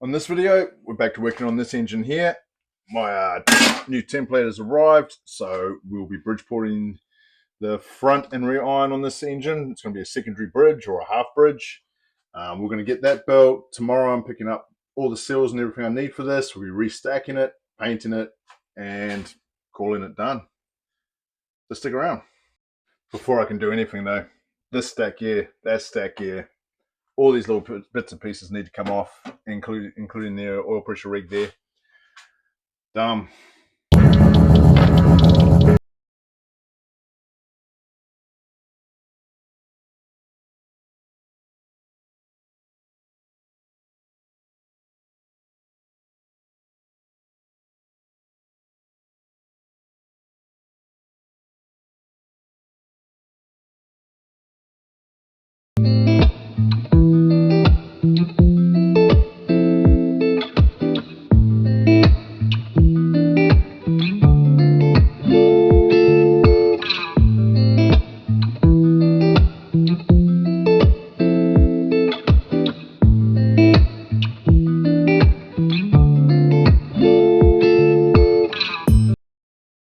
On this video, we're back to working on this engine here. My new template has arrived, so we'll be bridgeporting the front and rear iron on this engine. It's going to be a secondary bridge or a half bridge. We're going to get that built. Tomorrow I'm picking up all the seals and everything I need for this. We'll be restacking it, painting it, and calling it done. So stick around. Before I can do anything though, this stack gear, that stack gear, all these little bits and pieces need to come off, including the oil pressure rig there. Dumb.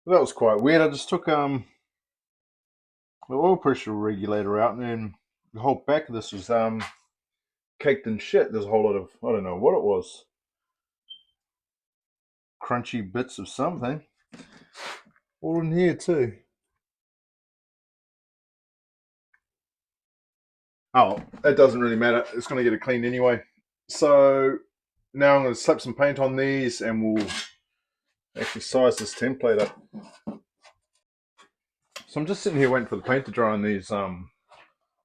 That was quite weird. I just took the oil pressure regulator out, and then the whole back of this was caked in shit. There's a whole lot of, I don't know what it was, crunchy bits of something all in here too. Oh, it doesn't really matter. It's going to get it cleaned anyway. So now I'm going to slap some paint on these, and we'll actually size this template up. So I'm just sitting here waiting for the paint to dry on these irons.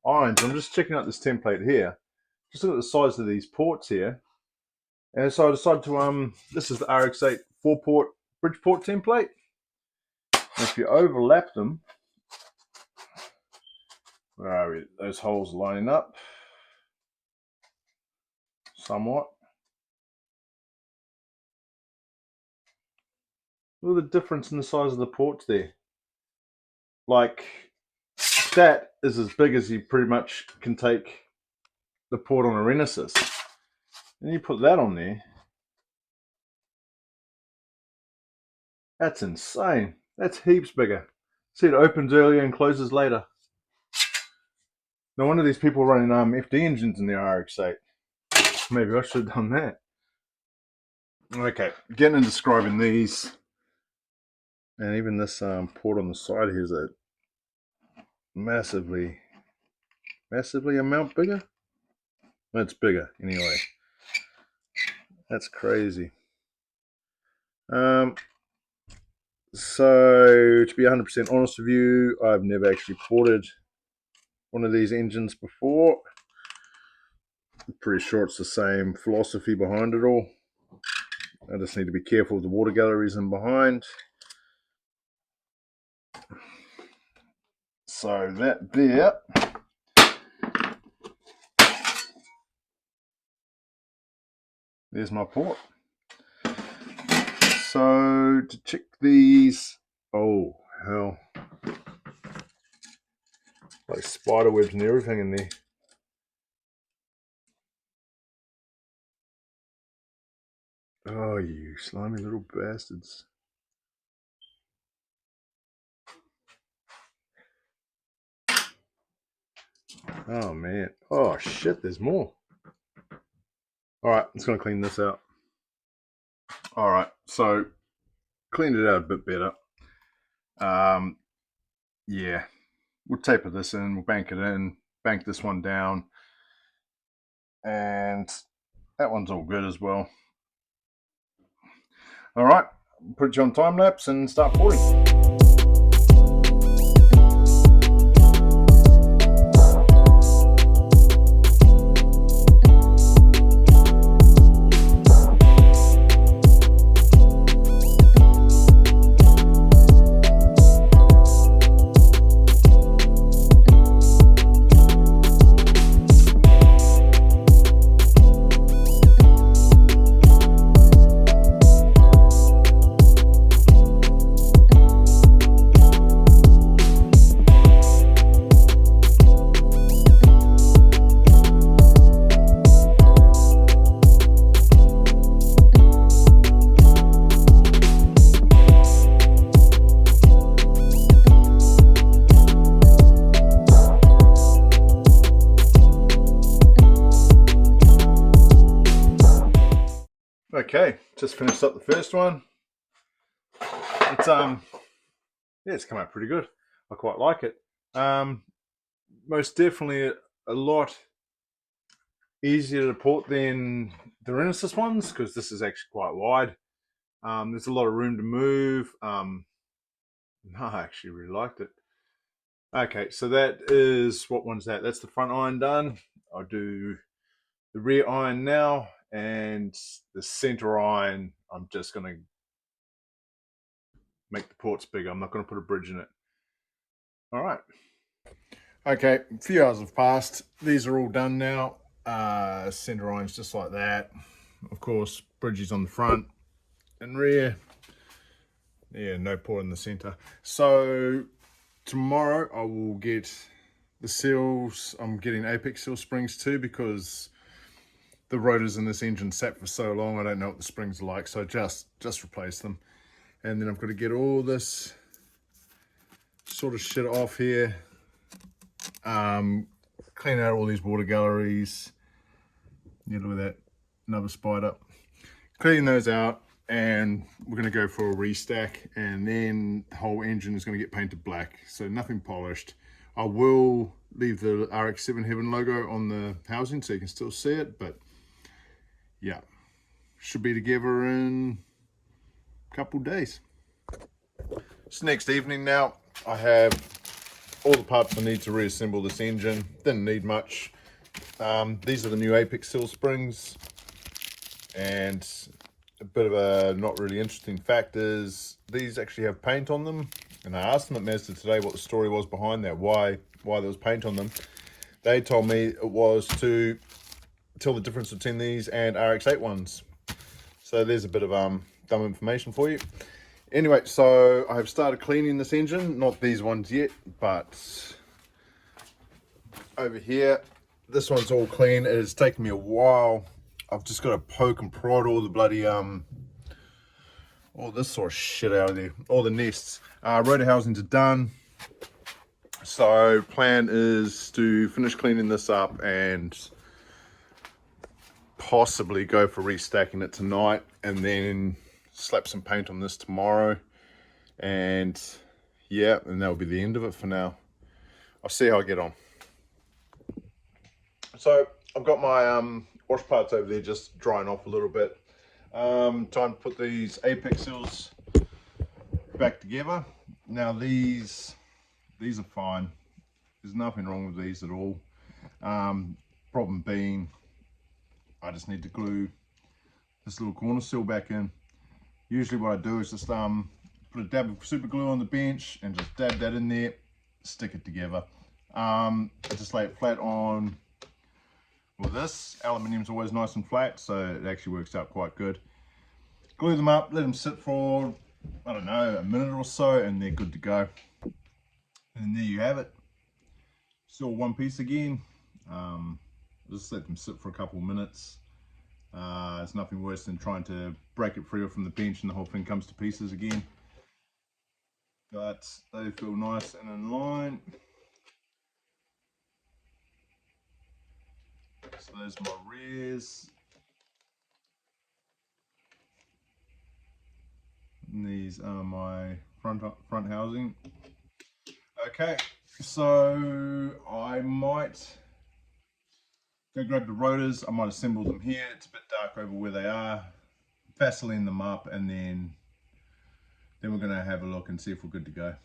I'm just checking out this template here. Just look at the size of these ports here. And so I decided to, this is the RX8 4-port bridgeport template. And if you overlap them, where are we? Those holes lining up somewhat. Look at the difference in the size of the ports there. Like, that is as big as you pretty much can take the port on a Renesis. And you put that on there. That's insane. That's heaps bigger. See, it opens earlier and closes later. No wonder these people running FD engines in their RX8. Maybe I should have done that. Okay, getting into describing these. And even this port on the side here is a massively amount bigger. It's bigger anyway. That's crazy. So to be 100% honest with you, I've never actually ported one of these engines before. I'm pretty sure it's the same philosophy behind it all. I just need to be careful of the water galleries in behind. So that there. There's my port. So to check these, oh hell, like spider webs and everything in there. Oh, you slimy little bastards. Oh man, oh shit, there's more. Alright, I'm just going to clean this out. Alright, so cleaned it out a bit better. Yeah, we'll taper this in, we'll bank it in, bank this one down, and that one's all good as well. Alright, put you on time lapse and start porting. Okay, just finished up the first one. It's yeah, it's come out pretty good. I quite like it. Most definitely a lot easier to port than the Renesis ones because this is actually quite wide. There's a lot of room to move. No, I actually really liked it. Okay, so that is, what one's that? That's the front iron done. I'll do the rear iron now, and the center iron, I'm just going to make the ports bigger. I'm not going to put a bridge in it. All right. Okay, a few hours have passed. These are all done now. Center irons just like that. Of course, bridges on the front and rear. Yeah, no port in the center. So tomorrow I will get the seals. I'm getting apex seal springs too because the rotors in this engine sat for so long. I don't know what the springs are like, so just replace them. And then I've got to get all this sort of shit off here. Clean out all these water galleries. Yeah, look at that, another spider. Clean those out, and we're going to go for a restack, and then the whole engine is going to get painted black, so nothing polished. I will leave the RX7 Heaven logo on the housing so you can still see it, but yeah, should be together in a couple days. It's next evening now. I have all the parts I need to reassemble this engine. Didn't need much. These are the new apex seal springs, and a bit of a not really interesting fact is these actually have paint on them, and I asked them at Mazda today what the story was behind that, why there was paint on them. They told me it was to tell the difference between these and RX8 ones. So there's a bit of dumb information for you. Anyway, so I have started cleaning this engine, not these ones yet, but over here, this one's all clean. It has taken me a while. I've just got to poke and prod all the bloody all this sort of shit out of there, all the nests. Rotor housings are done, so plan is to finish cleaning this up and possibly go for restacking it tonight, and then slap some paint on this tomorrow, and yeah, and that'll be the end of it for now. I'll see how I get on. So I've got my wash parts over there just drying off a little bit. Time to put these apex seals back together. Now these are fine. There's nothing wrong with these at all. Problem being, I just need to glue this little corner seal back in. Usually what I do is just put a dab of super glue on the bench and just dab that in there, stick it together. I just lay it flat on. Well, this aluminium's always nice and flat, so it actually works out quite good. Glue them up, let them sit for, I don't know, a minute or so, and they're good to go. And there you have it. Still one piece again. Just let them sit for a couple of minutes. It's nothing worse than trying to break it free from the bench and the whole thing comes to pieces again. But they feel nice and in line. So those are my rears. And these are my front housing. Okay, so I might go grab the rotors. I might assemble them here. It's a bit dark over where they are. Vaseline them up, and then we're going to have a look and see if we're good to go.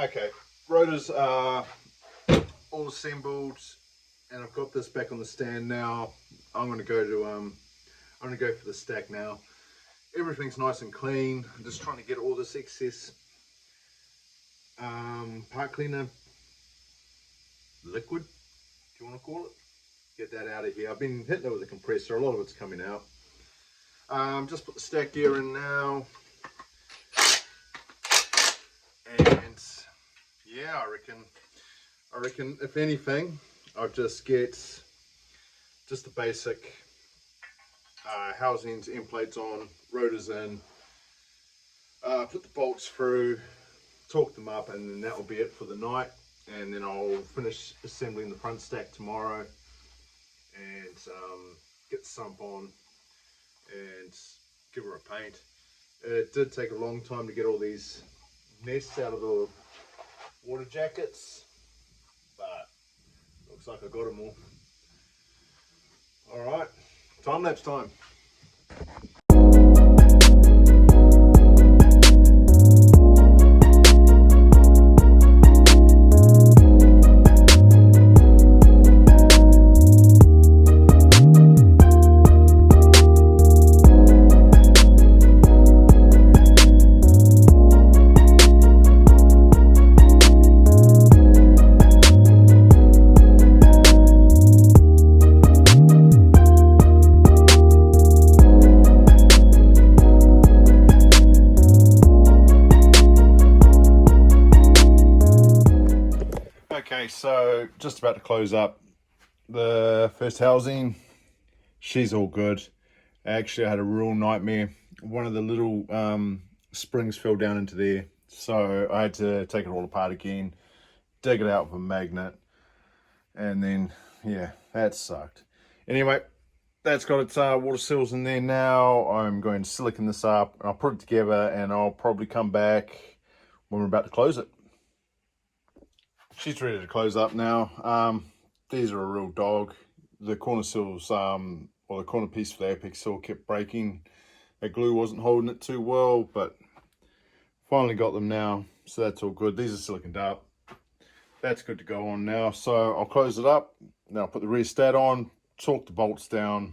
Okay, rotors are all assembled, and I've got this back on the stand now. I'm going to go for the stack now. Everything's nice and clean. I'm just trying to get all this excess part cleaner liquid, do you want to call it? Get that out of here. I've been hitting it with a compressor. A lot of it's coming out. Just put the stack gear in now. now. I reckon if anything, I'll just get just the basic housings, end plates on, rotors in, put the bolts through, torque them up, and then that will be it for the night. And then I'll finish assembling the front stack tomorrow and get the sump on and give her a paint. It did take a long time to get all these nests out of the water jackets, but looks like I got them all. Alright, time lapse time. Okay, so just about to close up the first housing. She's all good. Actually, I had a real nightmare. One of the little springs fell down into there, so I had to take it all apart again, dig it out with a magnet, and then yeah, that sucked. Anyway, that's got its water seals in there now. I'm going to silicon this up. I'll put it together, and I'll probably come back when we're about to close it. She's ready to close up now. These are a real dog. The corner seals, or the corner piece for the apex seal kept breaking. The glue wasn't holding it too well, but finally got them now, so that's all good. These are siliconed up. That's good to go on now. So I'll close it up. Then I'll put the rear stat on, torque the bolts down,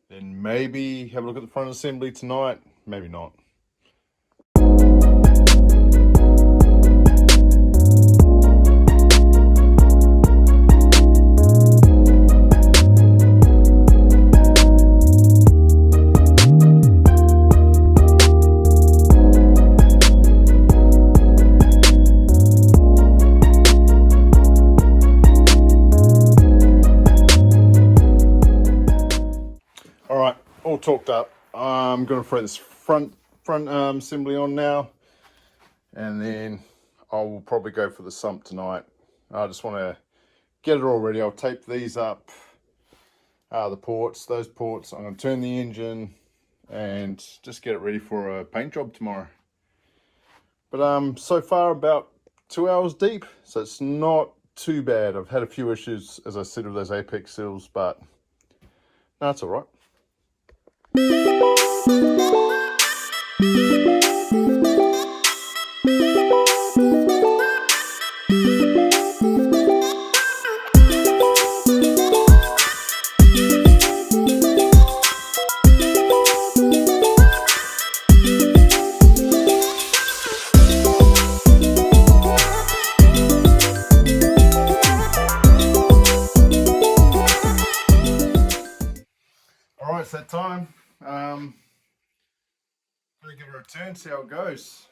then maybe have a look at the front assembly tonight. Maybe not. All torqued up. I'm going to throw this front assembly on now, and then I will probably go for the sump tonight. I just want to get it all ready. I'll tape these up, the ports, those ports. I'm going to turn the engine and just get it ready for a paint job tomorrow. But so far about 2 hours deep, so it's not too bad. I've had a few issues, as I said, with those apex seals, but no, it's all right. All right, it's that time. Gonna give it a turn, see how it goes.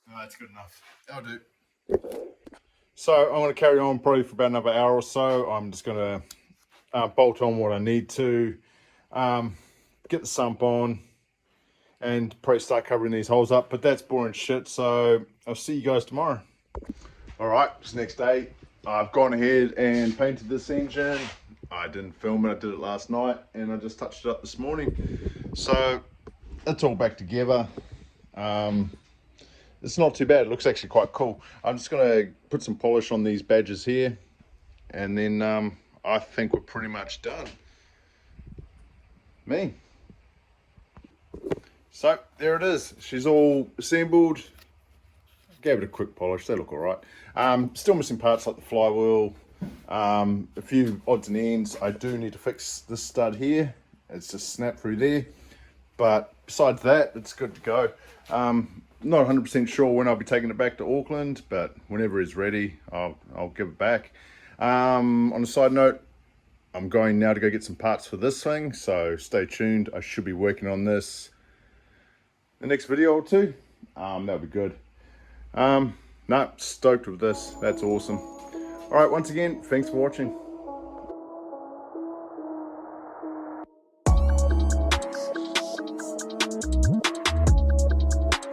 No, that's good enough. That'll do. So I'm going to carry on probably for about another hour or so. I'm just going to bolt on what I need to, get the sump on, and probably start covering these holes up. But that's boring shit, so I'll see you guys tomorrow. All right, it's next day. I've gone ahead and painted this engine. I didn't film it, I did it last night, and I just touched it up this morning. So it's all back together. It's not too bad. It looks actually quite cool. I'm just going to put some polish on these badges here, and then I think we're pretty much done. Me. So there it is. She's all assembled. Gave it a quick polish. They look all right. Still missing parts like the flywheel, a few odds and ends. I do need to fix this stud here. It's just snapped through there. But besides that, it's good to go. Not 100% sure when I'll be taking it back to Auckland, but whenever it's ready, I'll give it back. On a side note, I'm going now to go get some parts for this thing, so stay tuned. I should be working on this the next video or two. That'll be good. No, stoked with this. That's awesome. All right, once again, thanks for watching.